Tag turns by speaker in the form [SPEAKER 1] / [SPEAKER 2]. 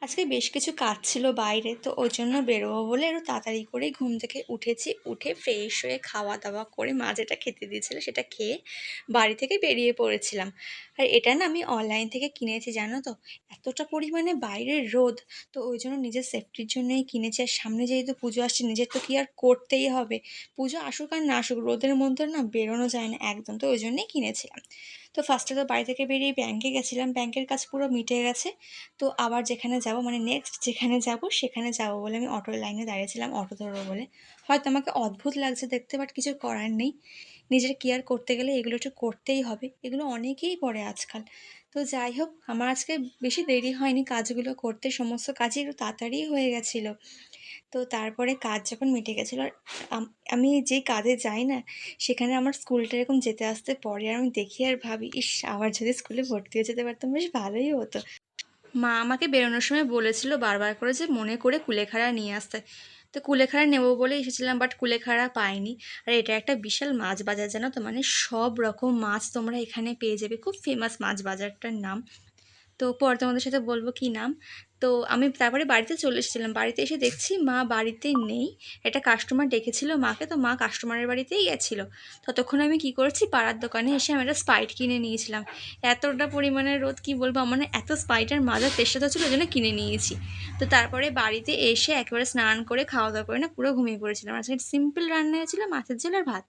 [SPEAKER 1] আজকে বেশ কিছু কাজ ছিল বাইরে, তো ওই জন্য বেরোবো বলে একটু তাড়াতাড়ি করেই ঘুম থেকে উঠেছি। উঠে ফ্রেশ হয়ে খাওয়া-দাওয়া করে মা যেটা খেতে দিয়েছিল সেটা খেয়ে বাড়ি থেকে বেরিয়ে পড়েছিলাম। আর এটা না আমি অনলাইন থেকে কিনেছি জানো তো? এতটা পরিমাণে বাইরের রোদ, তো ওই জন্য নিজের সেফটির জন্যই কিনেছি। আর সামনে যেহেতু পুজো আসছে নিজের তো কি আর করতেই হবে। পুজো আসুক আর না আসুক রোদের মধ্যে না বেরোনো যায় না একদম, তো ওই জন্যই কিনেছিলাম। তো ফার্স্টে তো বাড়ি থেকে বেরিয়ে ব্যাংকে গেছিলাম, ব্যাংকের কাজ পুরো মিটে গেছে। তো আবার যেখানে যাবো মানে নেক্সট যেখানে যাবো সেখানে যাবো বলে আমি অটোর লাইনে দাঁড়িয়েছিলাম অটো ধরবো বলে। হয়তো আমাকে অদ্ভুত লাগছে দেখতে, বাট কিছু করার নেই। নিজের কেয়ার করতে গেলে এগুলো একটু করতেই হবে। এগুলো অনেকেই করে আজকাল। তো যাই হোক আমার আজকে বেশি দেরি হয়নি কাজগুলো করতে, সমস্ত কাজই একটু তাড়াতাড়িই হয়ে গেছিলো। তো তারপরে কাজ যখন মিটে গেছিলো আর আমি যেই কাজে যাই না সেখানে আমার স্কুলটা এরকম যেতে আসতে পরে আর আমি দেখি আর ভাবি, ইস! আবার যদি স্কুলে ভর্তি হয়ে যেতে পারতাম বেশ ভালোই হতো। মা আমাকে বেরোনোর সময় বলেছিল বারবার করে যে মনে করে কুলেখাড়া নিয়ে আসতে। তো কুলেখাড়া নেবো বলে এসেছিলাম, বাট কুলেখাড়া পাইনি। আর এটা একটা বিশাল মাছ বাজার জানো তো, মানে সব রকম মাছ তোমরা এখানে পেয়ে যাবে, খুব ফেমাস মাছ বাজারটার নাম। তো পরে তোমাদের সাথে বলবো কী নাম। তো আমি তারপরে বাড়িতে চলে এসেছিলাম, বাড়িতে এসে দেখছি মা বাড়িতে নেই। একটা কাস্টমার ডেকেছিল মাকে, তো মা কাস্টমারের বাড়িতেই গেছিলো। ততক্ষণ আমি কী করেছি, পাড়ার দোকানে এসে আমি একটা স্প্রাইট কিনে নিয়েছিলাম। এতটা পরিমাণে রোদ কী বলবো, আমার না এত স্প্রাইটের মাজার তেষ্টা ছিল ওই জন্য কিনে নিয়েছি। তো তারপরে বাড়িতে এসে একেবারে স্নান করে খাওয়া দাওয়া করে না পুরো ঘুমিয়ে পড়েছিলাম। আজকে সিম্পল রান্না হয়েছিল মাছের ঝোল আর ভাত।